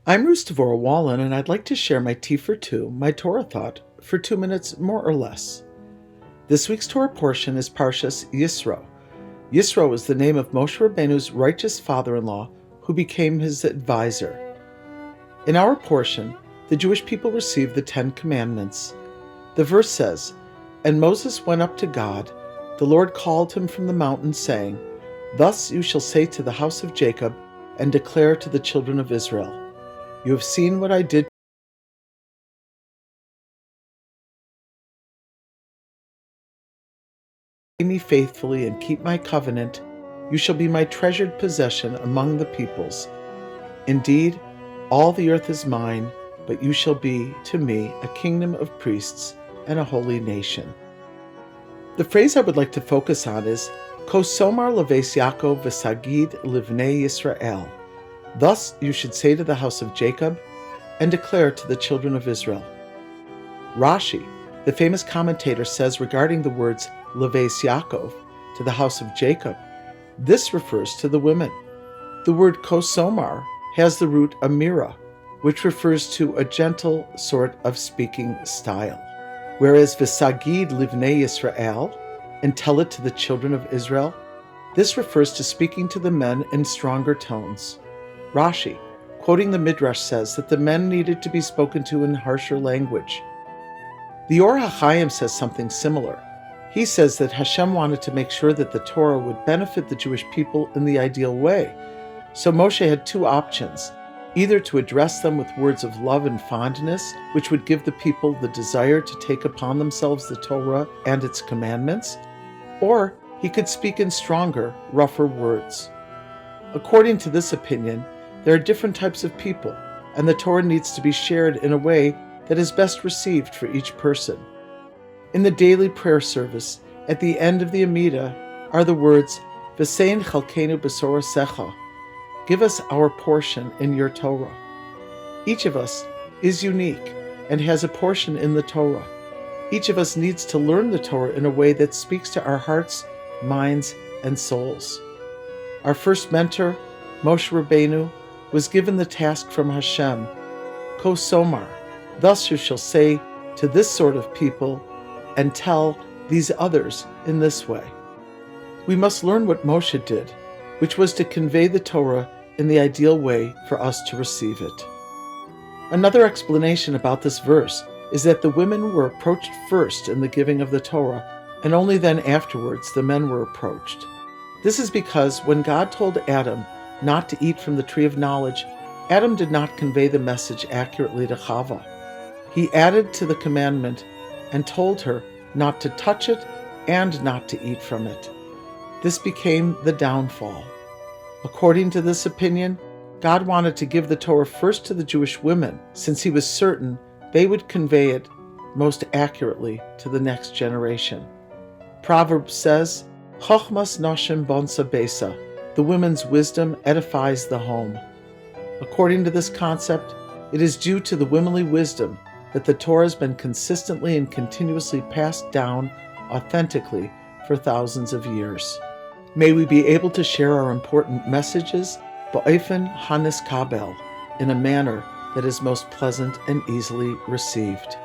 I'm Devorah Wallen, and I'd like to share my Tea for Two, my Torah thought, for 2 minutes more or less. This week's Torah portion is Parshas Yisro. Yisro is the name of Moshe Rabbeinu's righteous father-in-law who became his advisor. In our portion, the Jewish people received the 10 Commandments. The verse says, "And Moses went up to God. The Lord called him from the mountain, saying, 'Thus you shall say to the house of Jacob, and declare to the children of Israel, You have seen what I did to me faithfully and keep my covenant. You shall be my treasured possession among the peoples. Indeed, all the earth is mine, but you shall be to me a kingdom of priests and a holy nation.'" The phrase I would like to focus on is Kosomar leves Yaakov v'sagid livnei Yisrael. Thus you should say to the house of Jacob, and declare to the children of Israel. Rashi, the famous commentator, says regarding the words leves Yaakov, to the house of Jacob, this refers to the women. The word kosomar has the root amira, which refers to a gentle sort of speaking style. Whereas v'sagid livnei Yisrael, and tell it to the children of Israel, this refers to speaking to the men in stronger tones. Rashi, quoting the Midrash, says that the men needed to be spoken to in harsher language. The Or HaChaim says something similar. He says that Hashem wanted to make sure that the Torah would benefit the Jewish people in the ideal way. So Moshe had two options, either to address them with words of love and fondness, which would give the people the desire to take upon themselves the Torah and its commandments, or he could speak in stronger, rougher words. According to this opinion, there are different types of people, and the Torah needs to be shared in a way that is best received for each person. In the daily prayer service, at the end of the Amidah, are the words, V'sein chalkenu b'sorasecha, give us our portion in your Torah. Each of us is unique and has a portion in the Torah. Each of us needs to learn the Torah in a way that speaks to our hearts, minds, and souls. Our first mentor, Moshe Rabbeinu, was given the task from Hashem, Kosomar, thus you shall say to this sort of people, and tell these others in this way. We must learn what Moshe did, which was to convey the Torah in the ideal way for us to receive it. Another explanation about this verse is that the women were approached first in the giving of the Torah, and only then afterwards the men were approached. This is because when God told Adam not to eat from the tree of knowledge, Adam did not convey the message accurately to Chava. He added to the commandment and told her not to touch it and not to eat from it. This became the downfall. According to this opinion, God wanted to give the Torah first to the Jewish women, since he was certain they would convey it most accurately to the next generation. Proverbs says, Chochmas noshim bonsa besa, the women's wisdom edifies the home. According to this concept, it is due to the womanly wisdom that the Torah has been consistently and continuously passed down authentically for thousands of years. May we be able to share our important messages ba'ofen hanis kabel, in a manner that is most pleasant and easily received.